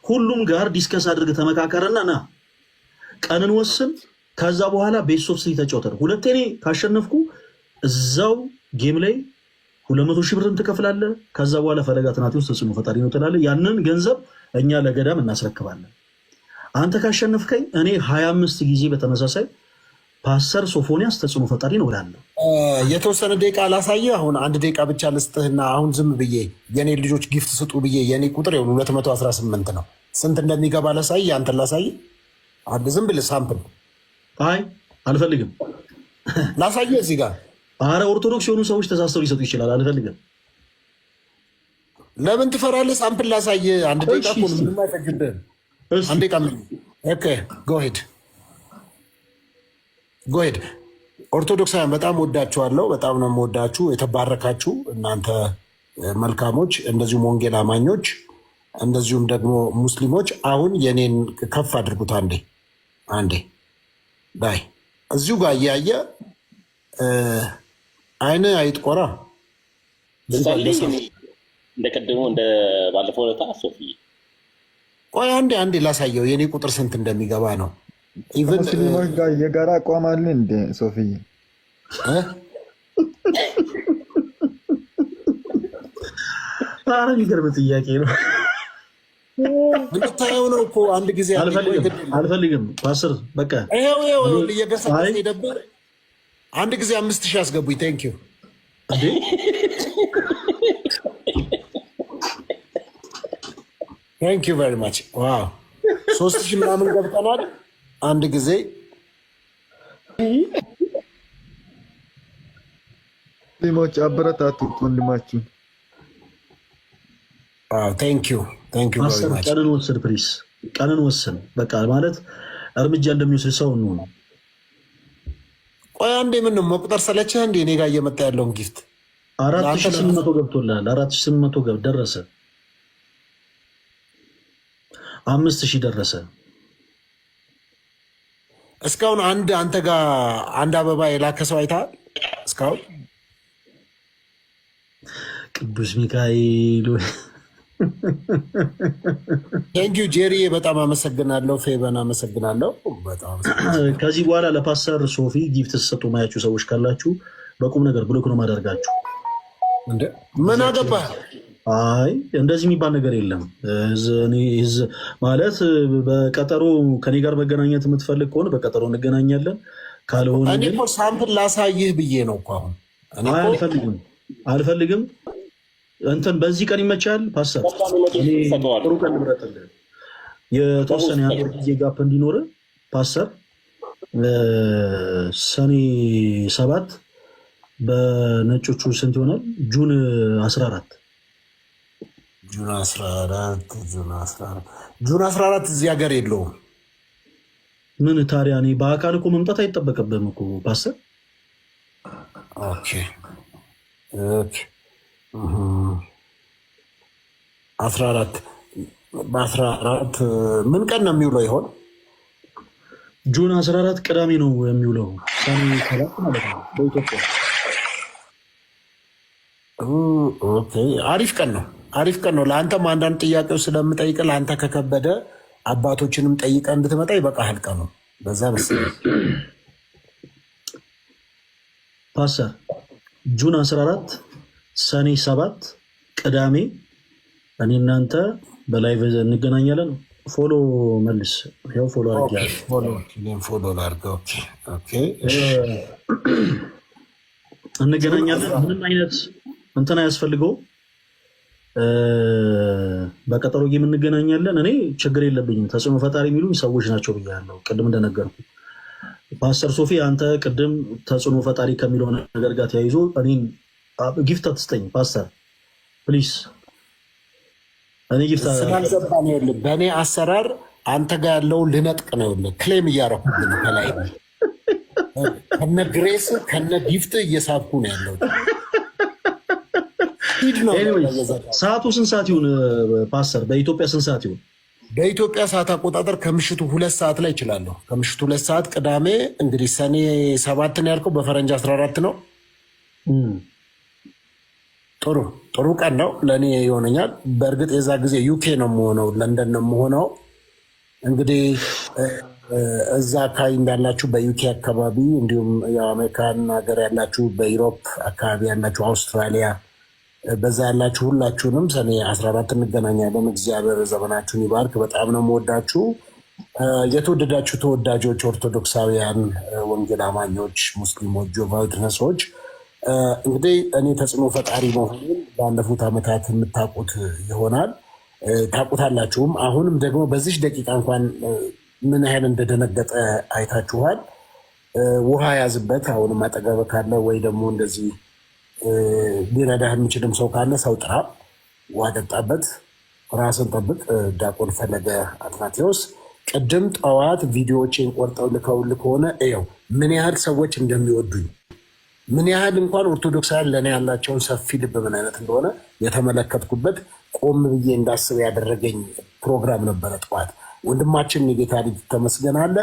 ሁሉም ጋር ዲስከስ አድርግ፣ ተመካከረና ና ቀንን ወስን። ከዛ በኋላ ቤት ኦፍ 3 ተጫውተን ሁለቴ እኔ ካሸነፍኩ እዛው ጌም ላይ 200 ሺህ ብርን ትከፍላለህ። ከዛ በኋላ ፈለገ አትናቴዎስ ተጽዕኖ ፈጣሪ ነው ትላለህ። ያንን ገንዘብ እኛ ለገዳም እናስረክባለን። አንተ ካሸነፍከኝ እኔ 25 ጊዜ በተመሳሳይ ፓስተር ሶፎንያስ ተጽዕኖ ፈጣሪ ነው እላለሁ።
የተወሰነ ደቂቃ ላሳየ። አሁን 1 ደቂቃ ብቻ ልስጥህና አሁን ዝም ብዬ የኔ ልጆች ጊፍት ስጡ ብዬ የኔ ቁጥር 218 ነው። ስንት እንደሚገባ ላሳይ፣ አንተን ላሳይ። አንድ ዝም ብለህ ሳምፕል።
አይ አልፈልግም፣
ላሳየ እዚህ ጋር።
አረ ኦርቶዶክስ የሆኑ ሰዎች ተሳስተው ሊሰጡ ይችላል። አልፈልግም።
ለምን ትፈራለህ? ሳምፕል ላሳየ። 1 ደቂቃ እኮ ነው፣ ምንም አይፈጅብህም። 1 ደቂቃ። ኦኬ ጎሄድ ጎሄድ። ኦርቶዶክሳውያን በጣም ወዳችኋለሁ። በጣም ነው የምወዳችሁ። የተባረካችሁ እናንተ መልካሞች፣ እንደዚሁም ወንጌል አማኞች፣ እንደዚሁም ደግሞ ሙስሊሞች። አሁን የኔን ከፍ አድርጉት። አንዴ ዳይ እዚሁ ጋር እያየ አይን አይጥቆራ
እንደቀደሙ እንደ ባለፈው ዕለት ሶፊ
ቆይ አንዴ ላሳየው የኔ ቁጥር ስንት እንደሚገባ ነው።
ሙስሊሞች ጋር የጋራ አቋም አለ እንደ ሶፊ
የሚገርም ጥያቄ ነው።
ምንታየው ነው እኮ አንድ ጊዜ
አልፈልግም። ፓስተር በቃ
ይኸው እየገሳ ደበር አንድ ጊዜ 5000 አስገቡኝ። ቴንኪዩ ቴንኪዩ ቨሪ ማች። ዋው 3000 ምናምን ገብተናል። አንድ ጊዜ
ሙስሊሞች አበረታቱት ወንድማችሁ።
ቴንኪዩ ቨሪ ማች።
ቀንን ወስን ፕሊስ፣ ቀንን ወስን። በቃ ማለት እርምጃ እንደሚወስድ ሰው ነው።
ቆይ አንዴ ምን ነው መቁጠር ሰለችህ እንዴ? እኔ ጋር እየመጣ ያለውን ጊፍት
4800 ገብቶልሃል። 4800 ደረሰ። 5000 ደረሰ።
እስካሁን አንተ ጋር አንድ አበባ የላከ ሰው አይተሃል? እስካሁን
ቅዱስ ሚካኤል
ቴንኪዩ ጄሪ፣ በጣም አመሰግናለሁ። ፌበን አመሰግናለሁ።
ከዚህ በኋላ ለፓስተር ሶፊ ጊፍት ተሰጡ ማያችሁ ሰዎች ካላችሁ በቁም ነገር ብሎክ ነው ማደርጋችሁ።
ምን አገባህ?
አይ እንደዚህ የሚባል ነገር የለም። ማለት በቀጠሮ ከኔ ጋር መገናኘት የምትፈልግ ከሆነ በቀጠሮ እንገናኛለን። ካልሆነ
እኔ እኮ ሳምፕል ላሳይህ ብዬ ነው እኮ አሁን።
አልፈልግም። እንትን በዚህ ቀን ይመቻል ፓስተር፣ ጥሩ ቀን ልምረጥልህ። የተወሰነ የአንድ ጊዜ ጋፕ እንዲኖር ፓስተር፣ ሰኔ 7 በነጮቹ ስንት ይሆናል? ጁን 14
ጁን 14 እዚህ ሀገር የለውም።
ምን ታዲያ? እኔ በአካል እኮ መምጣት አይጠበቅብህም እኮ ፓስተር።
14 በ14 ምን ቀን ነው የሚውለው ይሆን?
ጁን 14 ቅዳሜ ነው የሚውለው። ሰኔ 7 ማለት ነው በኢትዮጵያ።
አሪፍ ቀን ነው፣ አሪፍ ቀን ነው። ለአንተም አንዳንድ ጥያቄዎች ስለምጠይቅ ለአንተ ከከበደ አባቶችንም ጠይቀ እንድትመጣ ይበቃሃል ቀኑ። በዛ መሰለኝ
ፓስተር ጁን 14 ሰኔ 7 ቅዳሜ እኔ እናንተ በላይቭ እንገናኛለን። ፎሎ መልስ፣ ይኸው ፎሎ አድርጊያለሁ።
ፎሎ ላድርገው።
እንገናኛለን። ምንም አይነት እንትን አያስፈልገው። በቀጠሮ ጌም እንገናኛለን። እኔ ችግር የለብኝም። ተጽዕኖ ፈጣሪ የሚሉኝ ሰዎች ናቸው ብያለሁ ቅድም እንደነገርኩ። ፓስተር ሶፊ አንተ ቅድም ተጽዕኖ ፈጣሪ ከሚለው ነገር ጋር ተያይዞ እኔን ጊፍት አትስጠኝ ፓስተር ፕሊስ። እኔ ጊፍት
ስላልገባን ይኸውልህ፣ በእኔ አሰራር አንተ ጋር ያለውን ልነጥቅ ነው። ይኸውልህ ክሌም እያረኩብን ከላይ ከነ ግሬስ ከነ ጊፍት እየሳብኩ ነው ያለው።
ሰዓቱ ስንት ሰዓት ይሁን ፓስተር? በኢትዮጵያ ስንት ሰዓት ይሁን?
በኢትዮጵያ ሰዓት አቆጣጠር ከምሽቱ 2 ሰዓት ላይ ይችላለሁ። ከምሽቱ 2 ሰዓት ቅዳሜ። እንግዲህ ሰኔ 7 ነው ያልከው፣ በፈረንጅ 14 ነው። ጥሩ ቀን ነው ለእኔ ይሆነኛል። በእርግጥ የዛ ጊዜ ዩኬ ነው የምሆነው፣ ለንደን ነው የምሆነው። እንግዲህ እዛ አካባቢ እንዳላችሁ በዩኬ አካባቢ፣ እንዲሁም የአሜሪካን ሀገር ያላችሁ፣ በዩሮፕ አካባቢ ያላችሁ፣ አውስትራሊያ በዛ ያላችሁ ሁላችሁንም ሰኔ 14 እንገናኛለን። እግዚአብሔር ዘመናችሁን ይባርክ። በጣም ነው የምወዳችሁ። የተወደዳችሁ ተወዳጆች ኦርቶዶክሳውያን፣ ወንጌል አማኞች፣ ሙስሊሞች፣ ጆቫዊ ትነሶች እንግዲህ እኔ ተጽዕኖ ፈጣሪ መሆኑን ባለፉት ዓመታት የምታውቁት ይሆናል፣ ታውቁታላችሁም። አሁንም ደግሞ በዚህ ደቂቃ እንኳን ምን ያህል እንደደነገጠ አይታችኋል። ውሃ ያዝበት። አሁንም አጠገብ ካለ ወይ ደግሞ እንደዚህ ሊረዳህ የሚችልም ሰው ካለ ሰው ጥራ፣ ውሃ ጠጣበት፣ ራስን ጠብቅ። ዲያቆን ፈለገ አትናቴዎስ ቅድም ጠዋት ቪዲዮዎችን ቆርጠው ልከውልህ ከሆነ እየው ምን ያህል ሰዎች እንደሚወዱኝ፣ ምን ያህል እንኳን ኦርቶዶክሳውያን ለእኔ ያላቸውን ሰፊ ልብ ምን አይነት እንደሆነ የተመለከትኩበት ቆም ብዬ እንዳስብ ያደረገኝ ፕሮግራም ነበረ ጠዋት። ወንድማችን የጌታ ልጅ ተመስገን አለ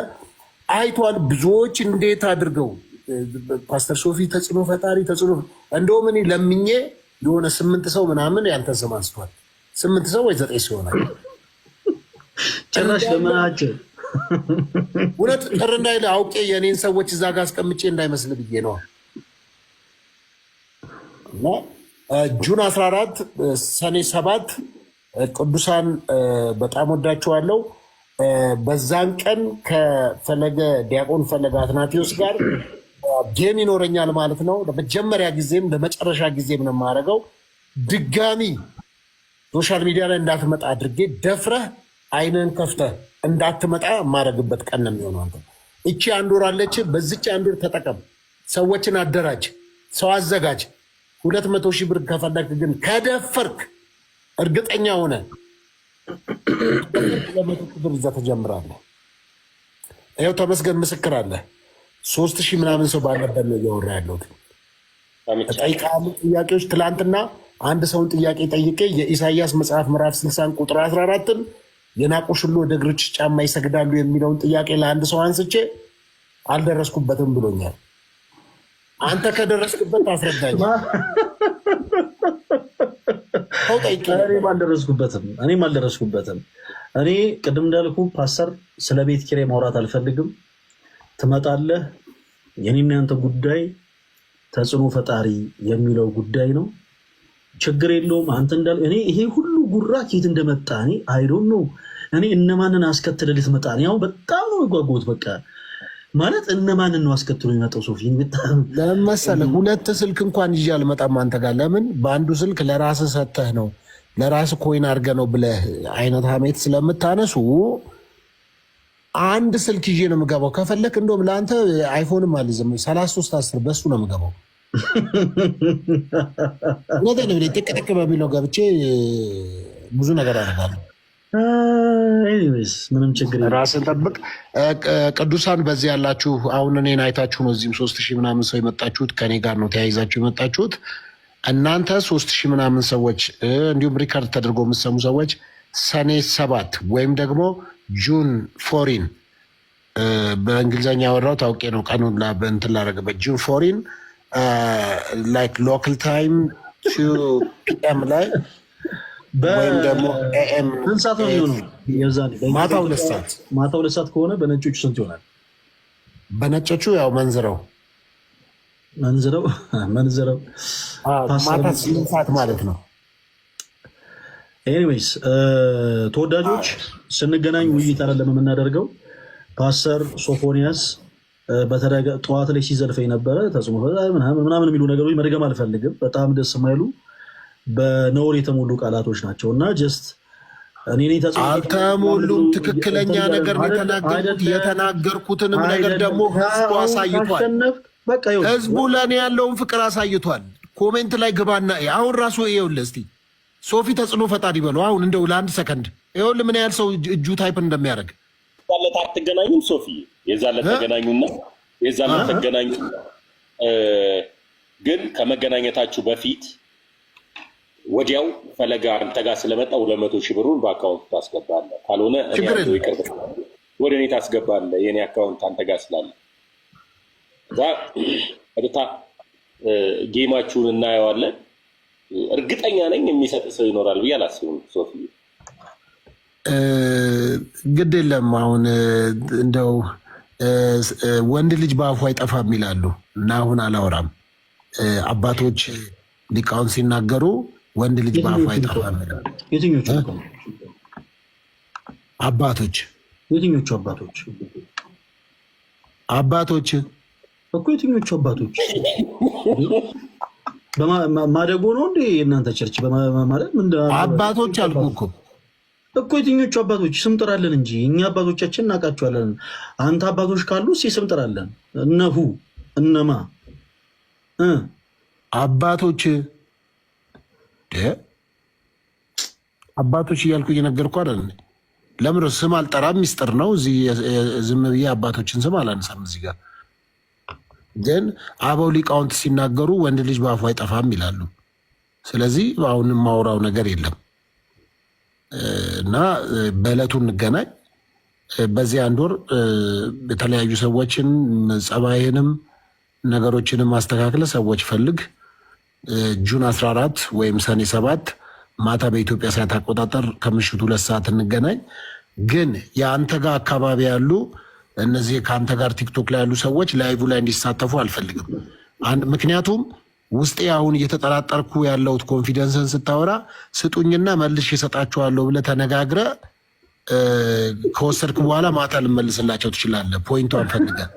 አይቷል። ብዙዎች እንዴት አድርገው ፓስተር ሶፊ ተጽዕኖ ፈጣሪ ተጽዕኖ እንደውም እኔ ለምኜ የሆነ 8 ሰው ምናምን ያንተን ስም አንስቷል። 8 ሰው ወይ 9 ሰው ይሆናል።
ጭራሽ ለምናቸው
እውነት ቅር እንዳይል አውቄ የኔን ሰዎች እዛ ጋር አስቀምጬ እንዳይመስል ብዬ ነው። እና ጁን 14 ሰኔ 7 ቅዱሳን በጣም ወዳቸዋለሁ። በዛን ቀን ከፈለገ ዲያቆን ፈለገ አትናቴዎስ ጋር ጌም ይኖረኛል ማለት ነው። ለመጀመሪያ ጊዜም ለመጨረሻ ጊዜም ነው የማደርገው። ድጋሚ ሶሻል ሚዲያ ላይ እንዳትመጣ አድርጌ ደፍረህ አይንን ከፍተህ እንዳትመጣ የማደርግበት ቀን ነው የሚሆነው። አንተ እቺ 1 ወር አለች። በዚች 1 ወር ተጠቀም። ሰዎችን አደራጅ፣ ሰው አዘጋጅ። 200,000 ብር ከፈለክ ግን ከደፈርክ እርግጠኛ ሆነ 200,000 ብር እዛ ተጀምራለህ። ይኸው ተመስገን ምስክር አለ። 3,000 ምናምን ሰው ባለበት ነው እያወራ ያለሁት። ጠይቃሉ ጥያቄዎች። ትላንትና አንድ ሰውን ጥያቄ ጠይቄ የኢሳያስ መጽሐፍ ምዕራፍ 60 ቁጥር 14ን የናቁሽ ሁሉ ወደ እግሮችሽ ጫማ ይሰግዳሉ የሚለውን ጥያቄ ለአንድ ሰው አንስቼ አልደረስኩበትም ብሎኛል። አንተ ከደረስክበት አስረዳኝ።
እኔም አልደረስኩበትም። እኔ ቅድም እንዳልኩ ፓስተር ስለ ቤት ኪራይ ማውራት አልፈልግም። ትመጣለህ። የኔና ያንተ ጉዳይ ተጽዕኖ ፈጣሪ የሚለው ጉዳይ ነው። ችግር የለውም። አንተ እንዳል እኔ ይሄ ሁሉ ጉራ ከየት እንደመጣ እኔ አይ ዶንት ኖ። እኔ እነማንን አስከትለህ ልትመጣ ነው? ያው በጣም ነው የጓጓሁት። በቃ ማለት እነማንን ነው አስከትሎ የሚመጣው? ሶፊ
ለምን መሰለህ 2 ስልክ እንኳን ይዤ አልመጣም አንተ ጋር። ለምን በአንዱ ስልክ ለራስህ ሰተህ ነው ለራስህ ኮይን አድርገህ ነው ብለህ አይነት ሀሜት ስለምታነሱ 1 ስልክ ይዤ ነው የምገባው። ከፈለክ እንደውም ለአንተ አይፎንም አልይዝም 3310 በሱ ነው የምገባው። ጥቅጥቅ በሚለው ገብቼ ብዙ ነገር አደርጋለሁ።
ምንም ችግር
ራስን ጠብቅ። ቅዱሳን በዚህ ያላችሁ አሁን እኔን አይታችሁ ነው እዚህም 3,000 ምናምን ሰው የመጣችሁት። ከኔ ጋር ነው ተያይዛችሁ የመጣችሁት። እናንተ 3000 ምናምን ሰዎች እንዲሁም ሪከርድ ተደርጎ የምትሰሙ ሰዎች ሰኔ 7 ወይም ደግሞ ጁን 4 በእንግሊዝኛ ያወራው ታውቄ ነው ቀኑን እንትን ላደረገበት ጁን 4 ላይክ ሎካል ታይም 2 PM ላይ ወይም ደግሞ AM
ሰዓት ነው የሚሆነው።
ማታ 2 ሰዓት
ማታ 2 ሰዓት ከሆነ በነጮቹ ስንት ይሆናል?
በነጮቹ ያው መንዝረው ማታ 8 ሰዓት ማለት ነው።
ኤኒዌይስ ተወዳጆች ስንገናኝ ውይይት አይደለም የምናደርገው። ፓስተር ሶፎንያስ ጠዋት ላይ ሲዘልፈኝ ነበረ ተጽዕኖ ምናምን የሚሉ ነገሮች መድገም አልፈልግም። በጣም ደስ የማይሉ በነውር የተሞሉ ቃላቶች ናቸው እና ጀስት
አልተሞሉም። ትክክለኛ ነገር የተናገርኩት የተናገርኩትንም ነገር ደግሞ ህዝቡ አሳይቷል። ህዝቡ ለእኔ ያለውን ፍቅር አሳይቷል። ኮሜንት ላይ ግባና አሁን ራሱ ይኸውልህ እስኪ ሶፊ ተጽዕኖ ፈጣሪ በለው አሁን እንደው ለአንድ ሰከንድ ይኸውልህ ምን ያህል ሰው እጁ ታይፕ እንደሚያደርግ።
የዛለት አትገናኙም ሶፊ? የዛለት ተገናኙና የዛለት ተገናኙ። ግን ከመገናኘታችሁ በፊት ወዲያው ፈለጋ አንተ ጋር ስለመጣ 200,000 ብሩን በአካውንት ታስገባለህ። ካልሆነ ወደ እኔ ታስገባለህ። የኔ አካውንት አንተ ጋር ስላለ እዛ ቀጥታ ጌማችሁን እናየዋለን። እርግጠኛ ነኝ የሚሰጥ ሰው ይኖራል ብዬ አላስብም። ሶፊ
ግድ የለም አሁን እንደው ወንድ ልጅ በአፉ አይጠፋም ይላሉ እና አሁን አላወራም። አባቶች ሊቃውን ሲናገሩ ወንድ ልጅ በአፉ አይጠፋም ይላሉ።
የትኞቹ
አባቶች?
የትኞቹ አባቶች እኮ የትኞቹ አባቶች? ማደጎ ነው እንዴ የእናንተ ቸርች? ማለት
አባቶች አልኩ
እኮ የትኞቹ አባቶች? ስም ጥራለን እንጂ እኛ አባቶቻችን እናውቃቸዋለን። አንተ አባቶች ካሉ ስም ጥራለን። እነሁ እነማ
አባቶች እያልኩ እየነገርኩ አይደል? ለምን ስም አልጠራም? ሚስጥር ነው። እዚህ ዝም ብዬ አባቶችን ስም አላነሳም። እዚህ ጋር ግን አበው ሊቃውንት ሲናገሩ ወንድ ልጅ በአፉ አይጠፋም ይላሉ። ስለዚህ አሁን የማውራው ነገር የለም እና በዕለቱ እንገናኝ። በዚህ አንድ ወር የተለያዩ ሰዎችን ጸባይንም ነገሮችንም ማስተካከለ ሰዎች ፈልግ። ጁን 14 ወይም ሰኔ 7 ማታ በኢትዮጵያ ሰዓት አቆጣጠር ከምሽቱ 2 ሰዓት እንገናኝ። ግን የአንተ ጋር አካባቢ ያሉ እነዚህ ከአንተ ጋር ቲክቶክ ላይ ያሉ ሰዎች ላይቭ ላይ እንዲሳተፉ አልፈልግም። ምክንያቱም ውስጤ አሁን እየተጠራጠርኩ ያለሁት ኮንፊደንስን ስታወራ ስጡኝና መልሽ እሰጣችኋለሁ ብለህ ተነጋግረህ ከወሰድክ በኋላ ማታ ልመልስላቸው ትችላለህ። ፖይንቷን ፈልገህ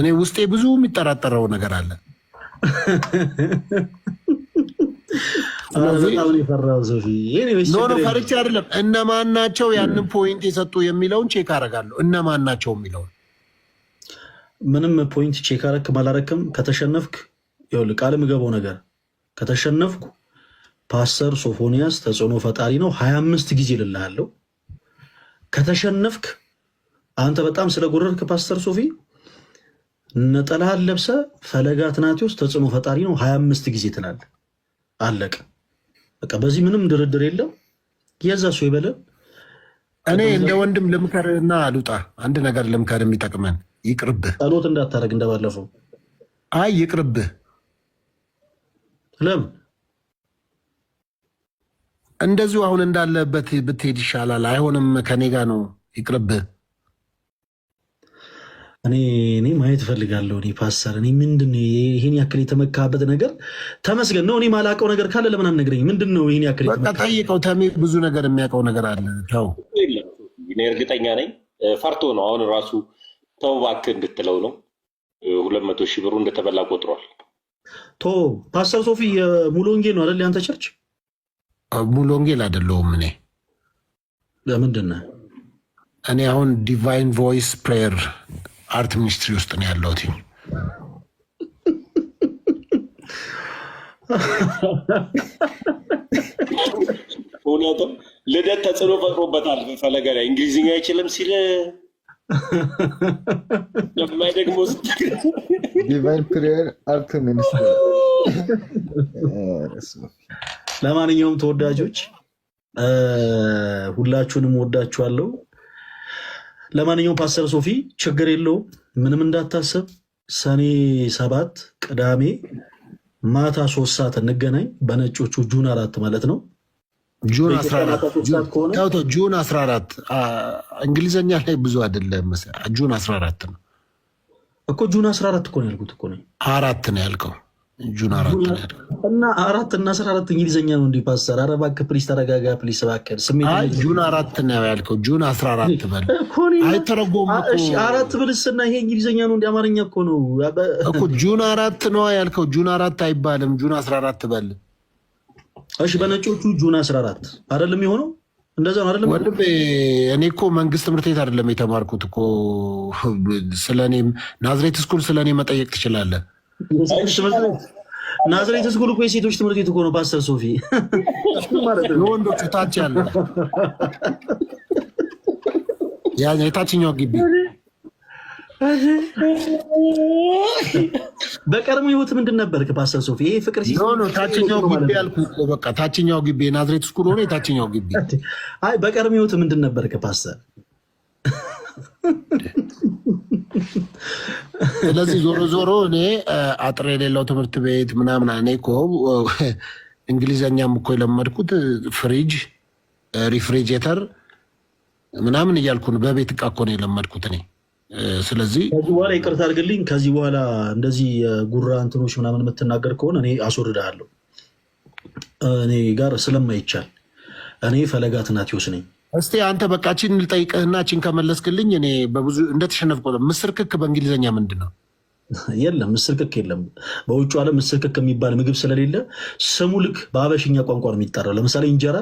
እኔ ውስጤ ብዙ የሚጠራጠረው ነገር አለ። ፈርቼ አይደለም። እነማን ናቸው ያንን ፖይንት የሰጡ የሚለውን ቼክ አደርጋለሁ። እነማን ናቸው የሚለውን
ምንም ፖይንት ቼክ አረክም አላረክም። ከተሸነፍክ ይኸውልህ ቃል የምገባው ነገር ከተሸነፍኩ ፓስተር ሶፎንያስ ተጽዕኖ ፈጣሪ ነው 25 ጊዜ ልልሃለሁ። ከተሸነፍክ አንተ በጣም ስለጎረርክ ፓስተር ሶፊ ነጠላህን ለብሰህ ፈለገ አትናቴዎስ ተጽዕኖ ፈጣሪ ነው 25 ጊዜ ትላለህ። አለቀ በቃ። በዚህ ምንም ድርድር የለም። የዛ ሰው ይበለን።
እኔ እንደ ወንድም ልምከርና አሉጣ አንድ ነገር ልምከር የሚጠቅመን ይቅርብህ።
ጸሎት እንዳታረግ እንደባለፈው።
አይ ይቅርብህ።
ለምን
እንደዚሁ አሁን እንዳለበት ብትሄድ ይሻላል። አይሆንም፣ ከኔ ጋር ነው። ይቅርብህ።
እኔ ማየት እፈልጋለሁ። እኔ ፓስተር እኔ ምንድን ነው ይሄን ያክል የተመካበት ነገር? ተመስገን ነው። እኔ ማላውቀው ነገር ካለ ለምን አትነግረኝ? ምንድን ነው ይሄን ያክል
ጠይቀው። ተሜ ብዙ ነገር የሚያውቀው ነገር አለ። ተው።
እኔ እርግጠኛ ነኝ ፈርቶ ነው። አሁን ራሱ ተው እባክህ እንድትለው ነው። 200,000 ብሩ እንደተበላ ቆጥሯል።
ቶ ፓስተር ሶፊ ሙሉ ወንጌል ነው አይደል? ያንተ ቸርች
ሙሉ ወንጌል አይደለሁም። እኔ
ለምንድን ነው?
እኔ አሁን ዲቫይን ቮይስ ፕሬየር አርት ሚኒስትሪ ውስጥ ነው ያለሁት።
እውነትም ልደት ተጽዕኖ ፈጥሮበታል። ፈለገ ላይ እንግሊዝኛ አይችልም ሲል የማይደግሞ
ዲቫይን ፕሬየር አርት ሚኒስትር።
ለማንኛውም ተወዳጆች ሁላችሁንም ወዳችኋለሁ። ለማንኛውም ፓስተር ሶፊ ችግር የለውም፣ ምንም እንዳታሰብ። ሰኔ 7 ቅዳሜ ማታ 3 ሰዓት እንገናኝ። በነጮቹ ጁን 4 ማለት ነው።
ጁን 14 እንግሊዝኛ ላይ ብዙ አይደለም። ጁን 14 ነው
እኮ። ጁን 14 እኮ ነው ያልኩት እኮ ነኝ።
4 ነው ያልከው። ጁን 4 ነው ያልከው
እና 4 እና 14 እንግሊዝኛ ነው እንዴ ፓስተር? ኧረ እባክህ ፕሊስ ተረጋጋ ፕሊስ እባክህ።
ጁን 4 ነው ያልከው። ጁን 14 በል አይተረጎም እኮ።
እሺ 4 ብልስና ይሄ እንግሊዝኛ ነው እንዴ? አማርኛ እኮ ነው
እኮ። ጁን 4 ነው ያልከው። ጁን 4 አይባልም። ጁን 14 በል።
እሺ በነጮቹ ጁን 14 አይደለም የሆነው? እንደዛ ነው አይደለም?
ወንድሜ እኔ እኮ መንግስት ትምህርት ቤት አይደለም የተማርኩት እኮ። ስለኔም ናዝሬት ስኩል ስለኔ መጠየቅ ትችላለህ።
ናዝሬት ስኩል እኮ የሴቶች ትምህርት ቤት እኮ ነው ፓስተር ሶፊ።
የወንዶቹ ታች ያለ የታችኛው ግቢ።
በቀድሞ ህይወት ምንድን ነበር ፓስተር ሶፊ? ይሄ ፍቅር
ታችኛው ግቢ ያልኩህ እኮ በቃ ታችኛው ግቢ የናዝሬት ስኩል ሆነ የታችኛው ግቢ።
አይ በቀድሞ ህይወት ምንድን ነበር ፓስተር?
ስለዚህ ዞሮ ዞሮ እኔ አጥር የሌለው ትምህርት ቤት ምናምን እኔ እኮ እንግሊዘኛም እኮ የለመድኩት ፍሪጅ፣ ሪፍሪጀተር ምናምን እያልኩ ነው። በቤት እቃ እኮ ነው የለመድኩት እኔ። ስለዚህ
ከዚህ በኋላ ይቅርታ አድርግልኝ። ከዚህ በኋላ እንደዚህ ጉራ እንትኖች ምናምን የምትናገር ከሆነ እኔ አስወርድሃለሁ። እኔ ጋር ስለማይቻል እኔ ፈለገ አትናትዮስ ነኝ።
እስቲ አንተ በቃ ቺን ልጠይቅህና ቺን ከመለስክልኝ እኔ በብዙ እንደተሸነፍኩ። ምስር ክክ በእንግሊዝኛ ምንድን ነው?
የለም ምስር ክክ የለም። በውጭ ዓለም ምስር ክክ የሚባል ምግብ ስለሌለ ስሙ ልክ በአበሽኛ ቋንቋ ነው የሚጠራው። ለምሳሌ እንጀራ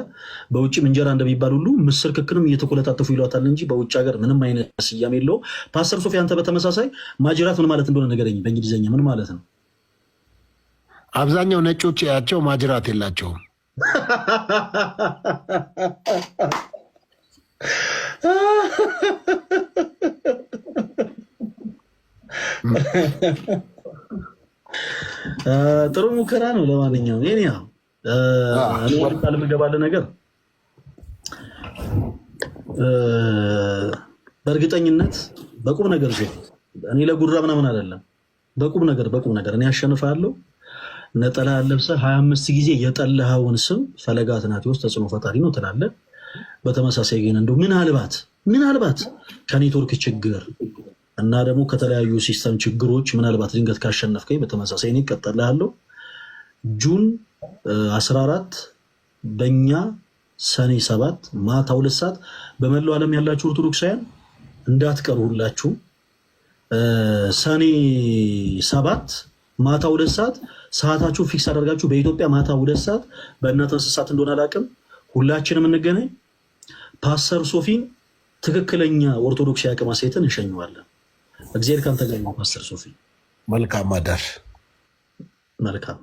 በውጭም እንጀራ እንደሚባል ሁሉ ምስር ክክንም እየተኮለታተፉ ይሏታል እንጂ በውጭ ሀገር ምንም አይነት ስያሜ የለውም። ፓስተር ሶፊ አንተ በተመሳሳይ ማጅራት ምን ማለት እንደሆነ ንገረኝ። በእንግሊዝኛ ምን ማለት ነው?
አብዛኛው ነጮች ያቸው ማጅራት የላቸውም።
ጥሩ ሙከራ ነው። ለማንኛውም እኔ ቃል የምገባልህ ነገር በእርግጠኝነት በቁም ነገር እኔ ለጉራ ምናምን አይደለም። በቁም ነገር እኔ አሸንፋለሁ። ነጠላ ለብሰህ 25 ጊዜ የጠላኸውን ስም ፈለገ አትናትዮስ ተጽዕኖ ፈጣሪ ነው ትላለህ። በተመሳሳይ ግን እንደው ምናልባት ከኔትወርክ ችግር እና ደግሞ ከተለያዩ ሲስተም ችግሮች ምናልባት ድንገት ካሸነፍከኝ በተመሳሳይ እኔ እቀጥልሃለሁ። ጁን 14 በእኛ ሰኔ 7 ማታ 2 ሰዓት በመላው ዓለም ያላችሁ ኦርቶዶክሳውያን እንዳትቀሩ ሁላችሁ። ሰኔ 7 ማታ 2 ሰዓት ሰዓታችሁ ፊክስ አደርጋችሁ በኢትዮጵያ ማታ 2 ሰዓት በእናንተ እንስሳት እንደሆነ አላውቅም። ሁላችንም እንገናኝ። ፓስተር ሶፊን ትክክለኛ ኦርቶዶክስ ያቅማ ሴትን እንሸኘዋለን። እግዚአብሔር ካንተ ጋር ነው ፓስተር ሶፊ።
መልካም አዳር።
መልካም